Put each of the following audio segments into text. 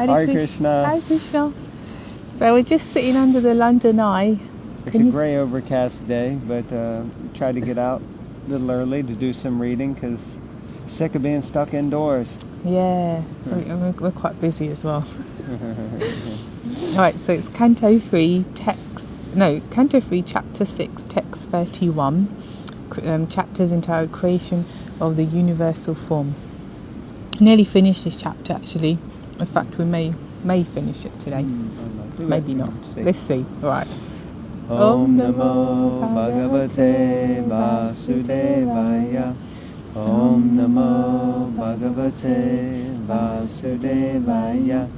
Hare Krishna. Hare Krishna. So we're just sitting under the London Eye. It's a grey overcast day, but tried to get out a little early to do some reading because sick of being stuck indoors. Yeah, we're quite busy as well. Alright, so it's Canto 3, Chapter 6, Text 31. Chapters entitled Creation of the Universal Form. Nearly finished this chapter actually. In fact, we may finish it today. Maybe not. Let's see. Alright. Om Namo Bhagavate Vasudevaya. Om Namo Bhagavate Vasudevaya.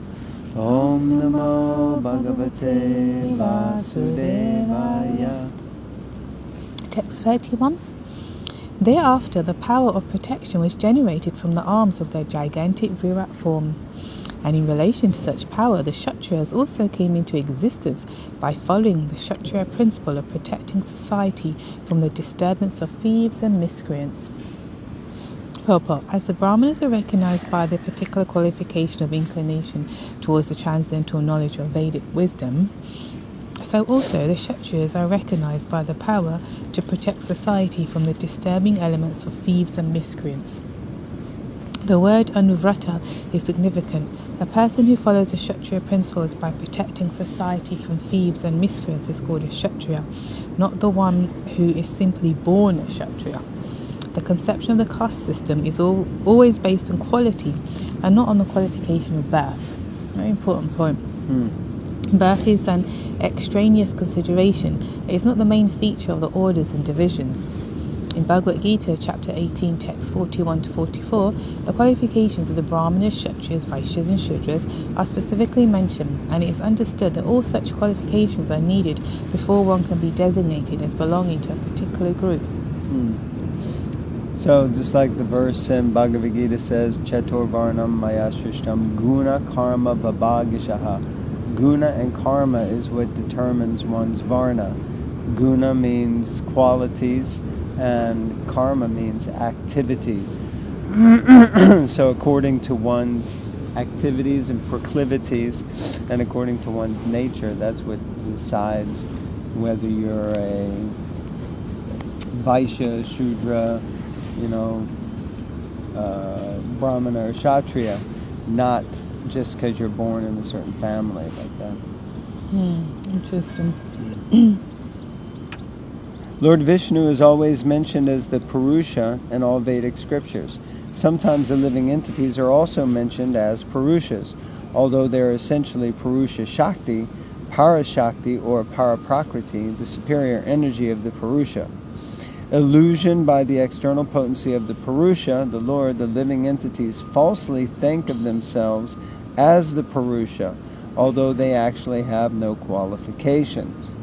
Om Namo Bhagavate Vasudevaya. Text 31. Thereafter, the power of protection was generated from the arms of their gigantic Virat form. And in relation to such power, the Kshatriyas also came into existence by following the Kshatriya principle of protecting society from the disturbance of thieves and miscreants. Purport. As the Brahmanas are recognized by their particular qualification of inclination towards the transcendental knowledge of Vedic wisdom, so also the Kshatriyas are recognized by the power to protect society from the disturbing elements of thieves and miscreants. The word anuvrata is significant. A person who follows the Kshatriya principles by protecting society from thieves and miscreants is called a Kshatriya, not the one who is simply born a Kshatriya. The conception of the caste system is always based on quality and not on the qualification of birth. Very important point. Birth is an extraneous consideration. It is not the main feature of the orders and divisions. In Bhagavad Gita, chapter 18, text 41 to 44, the qualifications of the Brahmanas, Kshatriyas, Vaishyas and Shudras are specifically mentioned, and it is understood that all such qualifications are needed before one can be designated as belonging to a particular group. So just like the verse in Bhagavad Gita says, Chatur Varnam Maya Shrishtam Guna Karma Vabhagishaha. Guna and karma is what determines one's varna. Guna means qualities and karma means activities. So according to one's activities and proclivities and according to one's nature, that's what decides whether you're a Vaishya, Shudra, Brahmana or Kshatriya, not just because you're born in a certain family like that. Interesting. Lord Vishnu is always mentioned as the Purusha in all Vedic scriptures. Sometimes the living entities are also mentioned as Purushas, although they are essentially Purusha Shakti, Parashakti or Paraprakriti, the superior energy of the Purusha. Illusioned by the external potency of the Purusha, the Lord, the living entities falsely think of themselves as the Purusha, although they actually have no qualifications.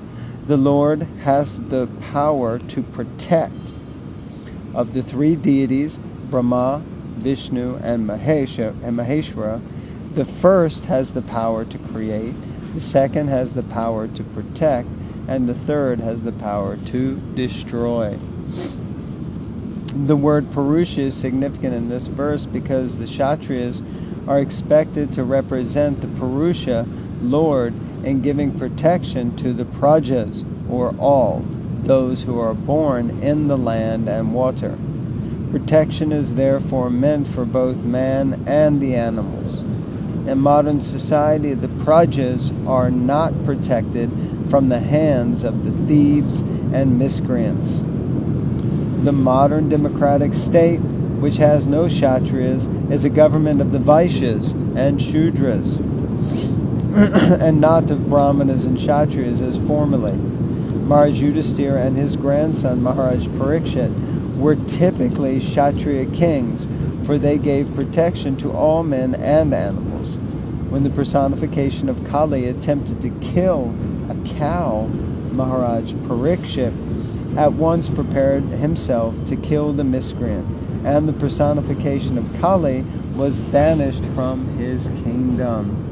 The Lord has the power to protect. Of the three deities, Brahma, Vishnu, and Maheshwara, the first has the power to create, the second has the power to protect, and the third has the power to destroy. The word Purusha is significant in this verse because the Kshatriyas are expected to represent the Purusha, Lord, in giving protection to the Prajas, or all, those who are born in the land and water. Protection is therefore meant for both man and the animals. In modern society, the Prajas are not protected from the hands of the thieves and miscreants. The modern democratic state, which has no Kshatriyas, is a government of the Vaishyas and Shudras, and not of Brahmanas and Kshatriyas as formerly. Maharaj Yudhisthira and his grandson Maharaj Parikshit were typically Kshatriya kings, for they gave protection to all men and animals. When the personification of Kali attempted to kill a cow, Maharaj Parikshit at once prepared himself to kill the miscreant, and the personification of Kali was banished from his kingdom.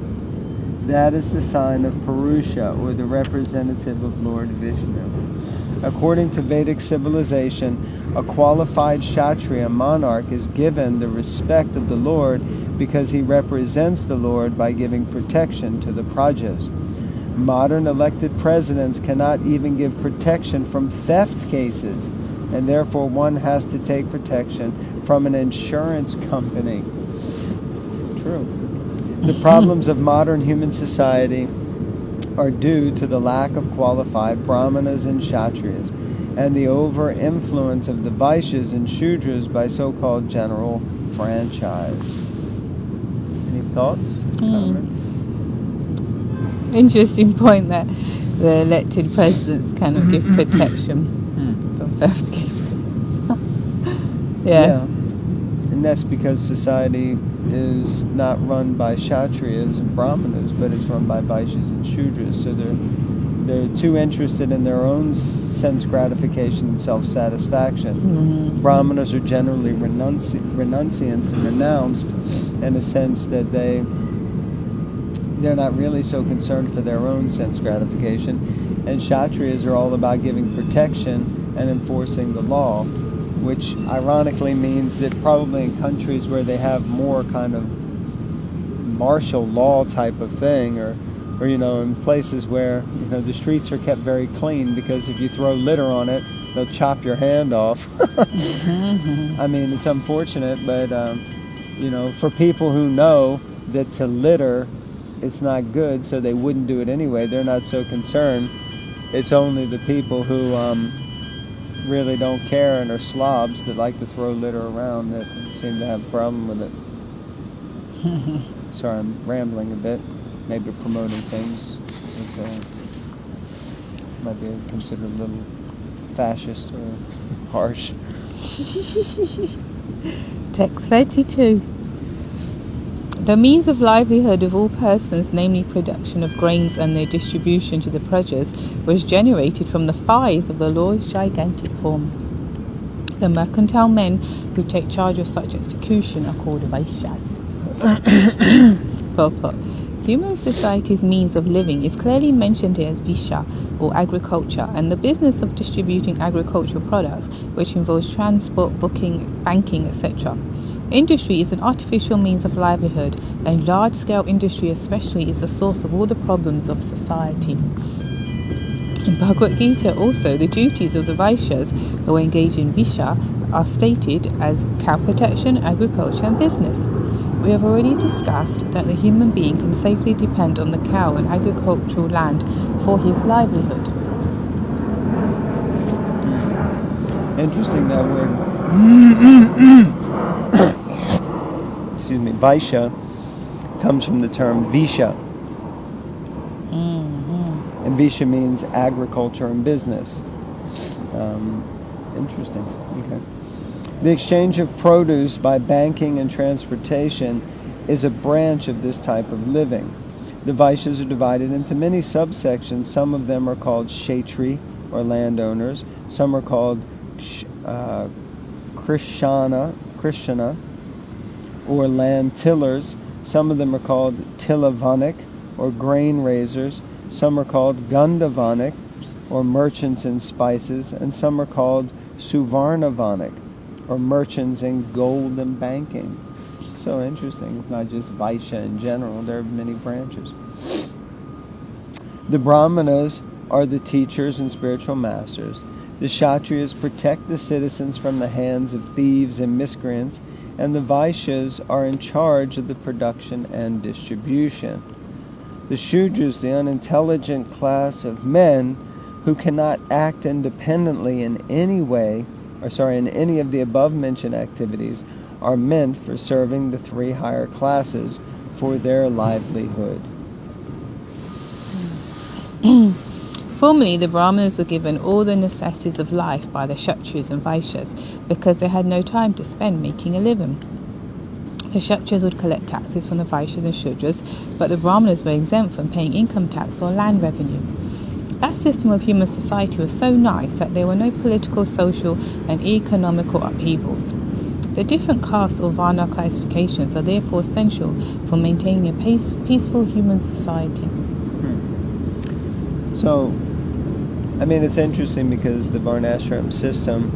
That is the sign of Purusha, or the representative of Lord Vishnu. According to Vedic civilization, a qualified Kshatriya monarch is given the respect of the Lord because he represents the Lord by giving protection to the prajas. Modern elected presidents cannot even give protection from theft cases, and therefore one has to take protection from an insurance company. True. The problems of modern human society are due to the lack of qualified Brahmanas and Kshatriyas, and the over-influence of the Vaishyas and Shudras by so-called general franchise. Any thoughts? Comments? Interesting point that the elected presidents cannot give protection from theft cases. Yes. Yeah. And that's because society is not run by Kshatriyas and Brahmanas, but it's run by Vaishyas and Shudras. So they're too interested in their own sense gratification and self-satisfaction. Brahmanas are generally renunciants and renounced in a sense that they're not really so concerned for their own sense gratification. And Kshatriyas are all about giving protection and enforcing the law, which ironically means that probably in countries where they have more kind of martial law type of thing, or in places where the streets are kept very clean, because if you throw litter on it, they'll chop your hand off. I mean, it's unfortunate, but for people who know that to litter, it's not good, so they wouldn't do it anyway, they're not so concerned. It's only the people who really don't care and are slobs that like to throw litter around that seem to have a problem with it. Sorry, I'm rambling a bit, maybe promoting things that might be considered a little fascist or harsh. Text 32. The means of livelihood of all persons, namely production of grains and their distribution to the prajas, was generated from the thighs of the Lord's gigantic form. The mercantile men who take charge of such execution are called Vaishyas. Purport. Human society's means of living is clearly mentioned here as Visha, or agriculture, and the business of distributing agricultural products, which involves transport, booking, banking, etc. Industry is an artificial means of livelihood, and large-scale industry especially is the source of all the problems of society. In Bhagavad Gita also, the duties of the Vaishyas who engage in Visha are stated as cow protection, agriculture and business. We have already discussed that the human being can safely depend on the cow and agricultural land for his livelihood. Interesting, that word. Excuse me, Vaishya comes from the term Visha. And Visha means agriculture and business. Interesting. Okay. The exchange of produce by banking and transportation is a branch of this type of living. The Vaishyas are divided into many subsections. Some of them are called Kshetri, or landowners. Some are called Krishna, or land tillers. Some of them are called Tilavanik, or grain raisers. Some are called Gandhavanik, or merchants in spices. And some are called Suvarnavanik, or merchants in gold and banking. So interesting. It's not just Vaishya in general. There are many branches. The Brahmanas are the teachers and spiritual masters. The Kshatriyas protect the citizens from the hands of thieves and miscreants, and the Vaishyas are in charge of the production and distribution. The Shudras, the unintelligent class of men who cannot act independently in any of the above-mentioned activities, are meant for serving the three higher classes for their livelihood. Formerly, the Brahmanas were given all the necessities of life by the Kshatriyas and Vaishyas because they had no time to spend making a living. The Kshatriyas would collect taxes from the Vaishyas and Shudras, but the Brahmanas were exempt from paying income tax or land revenue. That system of human society was so nice that there were no political, social, and economical upheavals. The different castes or Varna classifications are therefore essential for maintaining a peaceful human society. So, I mean, it's interesting because the Varnashram system,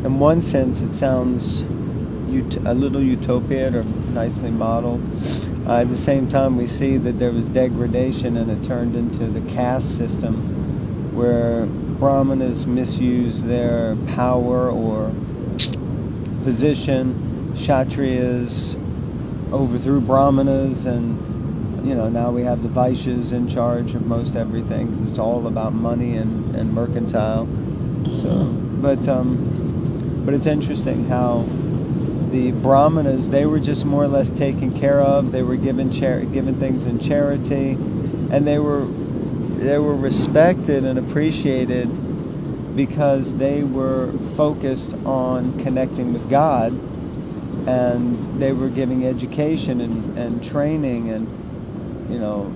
in one sense, it sounds a little utopian or nicely modeled. At the same time, we see that there was degradation and it turned into the caste system where Brahmanas misused their power or position, Kshatriyas overthrew Brahmanas, and now we have the Vaishyas in charge of most everything because it's all about money and mercantile. So, but it's interesting how the Brahmanas, they were just more or less taken care of. They were given things in charity, and they were respected and appreciated because they were focused on connecting with God, and they were giving education and training, and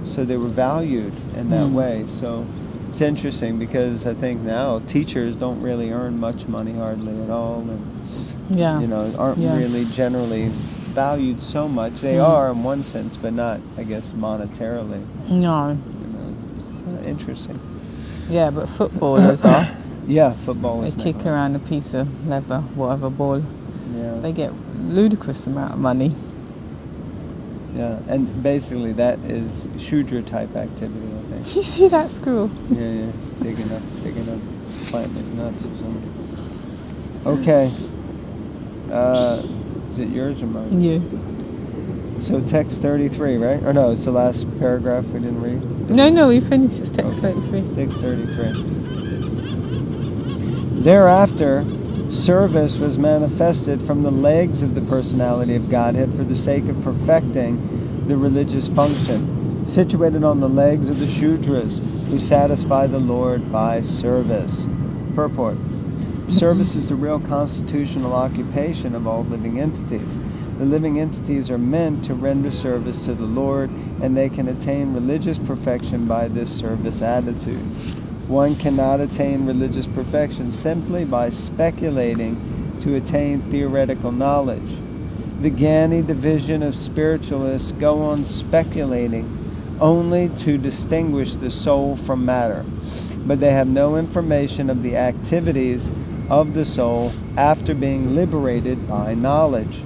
so they were valued in that way. So it's interesting because I think now teachers don't really earn much money hardly at all, and aren't really generally valued so much. They are in one sense, but not, I guess, monetarily. No. Interesting. Yeah, but footballers are. Yeah, footballers. They kick around a piece of leather, whatever ball. Yeah. They get ludicrous amount of money. Yeah, and basically that is Shudra type activity, I think. You see that school? Yeah, digging up, planting his nuts or something. Okay. Is it yours or mine? You. So text 33, right? Or no, it's the last paragraph we didn't read? No, we finished. It's text 33. Text 33. Thereafter, service was manifested from the legs of the personality of Godhead for the sake of perfecting the religious function, situated on the legs of the Shudras, who satisfy the Lord by service. Purport. Service is the real constitutional occupation of all living entities. The living entities are meant to render service to the Lord, and they can attain religious perfection by this service attitude. One cannot attain religious perfection simply by speculating to attain theoretical knowledge. The Gyani division of spiritualists go on speculating only to distinguish the soul from matter, but they have no information of the activities of the soul after being liberated by knowledge.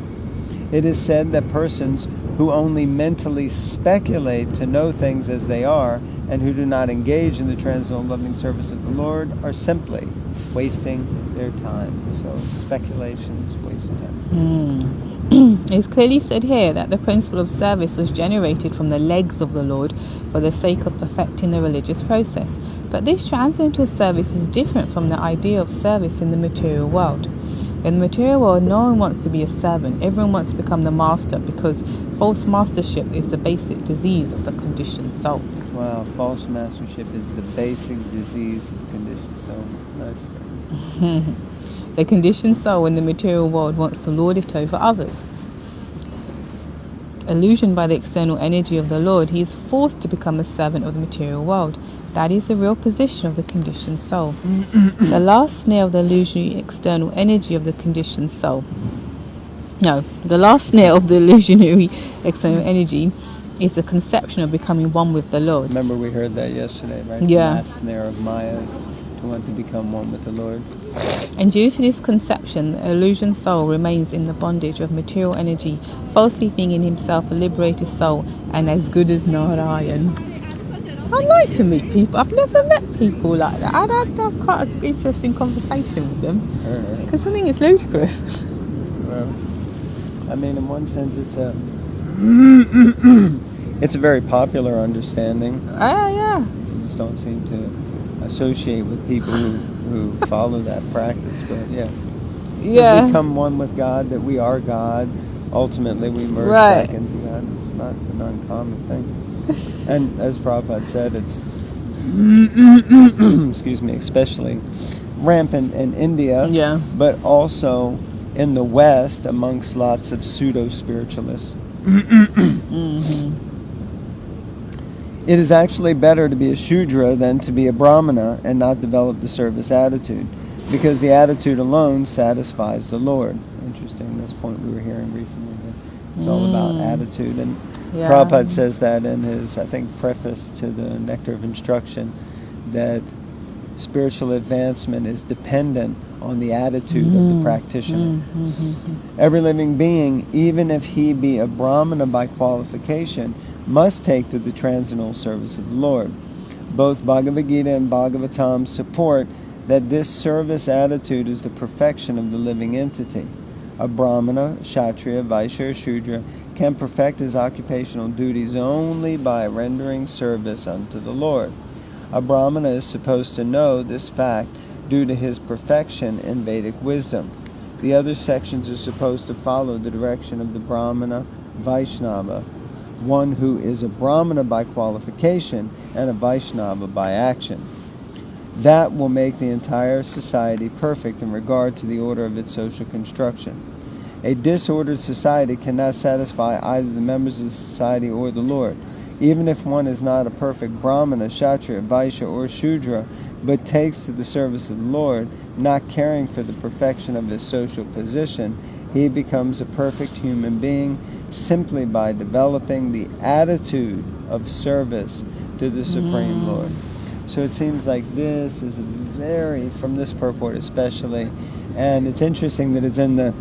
It is said that persons who only mentally speculate to know things as they are and who do not engage in the transcendental loving service of the Lord are simply wasting their time. So speculation is waste of time. It's clearly said here that the principle of service was generated from the legs of the Lord for the sake of perfecting the religious process. But this transcendental service is different from the idea of service in the material world. In the material world, no one wants to be a servant. Everyone wants to become the master because false mastership is the basic disease of the conditioned soul. Wow, false mastership is the basic disease of the conditioned soul. Nice. The conditioned soul in the material world wants to lord it over others. Illusioned by the external energy of the Lord, he is forced to become a servant of the material world. That is the real position of the conditioned soul. The last snare of the illusionary external energy of the conditioned soul. The last snare of the illusionary external energy is the conception of becoming one with the Lord. Remember we heard that yesterday, right? Yeah. The last snare of Maya is to want to become one with the Lord. And due to this conception, the illusion soul remains in the bondage of material energy, falsely thinking himself a liberated soul and as good as Narayan. I'd like to meet people. I've never met people like that. I'd have quite an interesting conversation with them because I think it's ludicrous. Well, I mean, in one sense, it's a very popular understanding. Yeah. You just don't seem to associate with people who follow that practice. But yeah, we become one with God. That we are God. Ultimately, we merge back into God. It's not an uncommon thing. And as Prabhupada said, it's excuse me, especially rampant in India, but also in the West amongst lots of pseudo-spiritualists. It is actually better to be a Shudra than to be a Brahmana and not develop the service attitude, because the attitude alone satisfies the Lord. Interesting, this point we were hearing recently. It's all about attitude, and Prabhupada says that in his, I think, preface to the Nectar of Instruction, that Spiritual advancement is dependent on the attitude of the practitioner. Every living being, even if he be a Brahmana by qualification, must take to the transcendental service of the Lord. Both Bhagavad Gita and Bhagavatam support that this service attitude is the perfection of the living entity. A Brahmana, Kshatriya, Vaishya, or Shudra can perfect his occupational duties only by rendering service unto the Lord. A Brahmana is supposed to know this fact due to his perfection in Vedic wisdom. The other sections are supposed to follow the direction of the Brahmana, Vaishnava, one who is a Brahmana by qualification and a Vaishnava by action. That will make the entire society perfect in regard to the order of its social construction. A disordered society cannot satisfy either the members of the society or the Lord. Even if one is not a perfect Brahmana, Kshatriya, Vaishya, or Shudra, but takes to the service of the Lord, not caring for the perfection of his social position, he becomes a perfect human being simply by developing the attitude of service to the Supreme Lord. So it seems like this is very, from this purport especially, and it's interesting that it's in the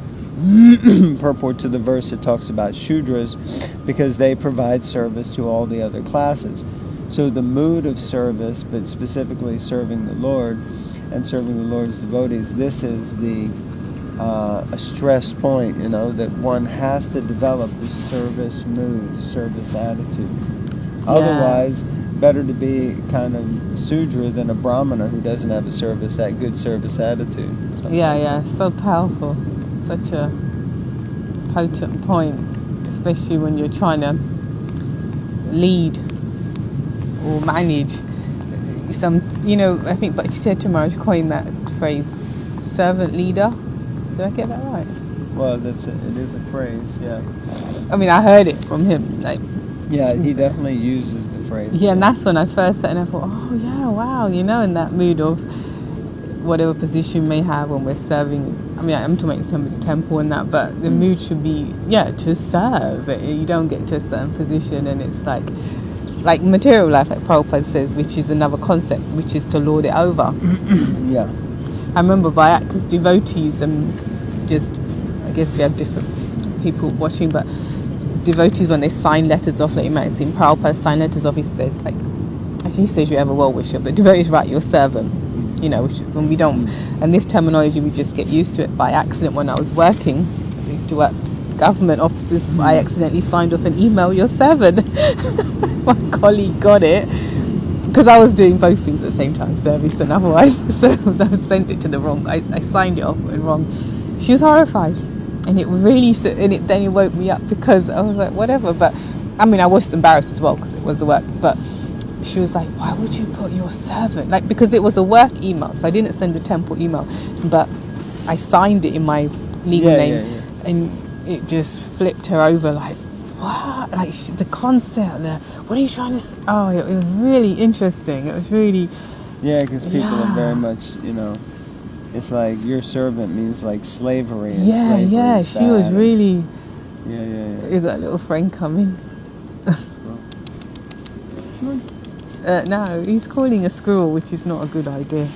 purport to the verse that talks about Shudras, because they provide service to all the other classes. So the mood of service, but specifically serving the Lord and serving the Lord's devotees, this is the a stress point, that one has to develop the service mood, service attitude. Yeah. Otherwise, better to be kind of Sudra than a Brahmana who doesn't have that good service attitude. Yeah, so powerful. Such a potent point, especially when you're trying to lead or manage some, I think Bhaktivedanta Maharaj coined that phrase, servant leader. Did I get that right? Well, it is a phrase, yeah. I mean, I heard it from him, yeah, he definitely uses the phrase. Yeah, and that's when I first said, and I thought, oh yeah, wow, in that mood of whatever position we may have when we're serving. I mean, I'm talking about some of the temple and that, but the mood should be, to serve. You don't get to a certain position and it's like material life, like Prabhupada says, which is another concept, which is to lord it over. Yeah. I remember because devotees, I guess we have different people watching, but devotees, when they sign letters off, like you might have seen Prabhupada sign letters off, he says, he says you have a well-wisher, but devotees write your servant, which when we don't, and this terminology, we just get used to it by accident. When I was working, I used to work government offices, I accidentally signed off an email, your servant. My colleague got it, because I was doing both things at the same time, service and otherwise, so I sent it to the wrong, I signed it off and wrong. She was horrified, and it really, then it woke me up, because I was like, whatever, but, I mean, I was embarrassed as well, because it was the work, but she was like, why would you put your servant? Because it was a work email, so I didn't send a temple email, but I signed it in my legal name, and it just flipped her over, what? The concept, what are you trying to say? Oh, it was really interesting. It was really... Yeah, because people are very much, it's like your servant means like slavery. And slavery she was really... Yeah. You got a little friend coming. No, he's calling a squirrel, which is not a good idea.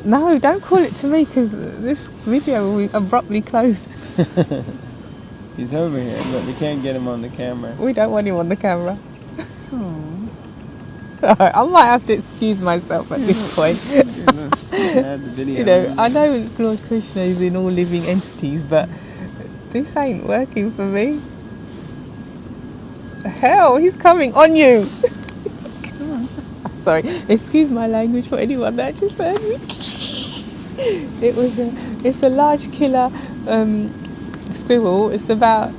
No, don't call it to me, because this video will be abruptly closed. He's over here, but we can't get him on the camera. We don't want him on the camera. I might have to excuse myself at this point. Add the video. I know Lord Krishna is in all living entities, but this ain't working for me. Hell, he's coming on you. Come on. Sorry, excuse my language for anyone that just heard me. It's a large killer squirrel. It's about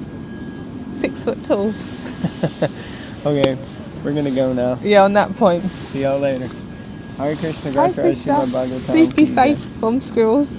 6 foot tall. Okay, we're gonna go now. Yeah, on that point. See y'all later. Hare Krishna, Hare Krishna. Please be safe from squirrels.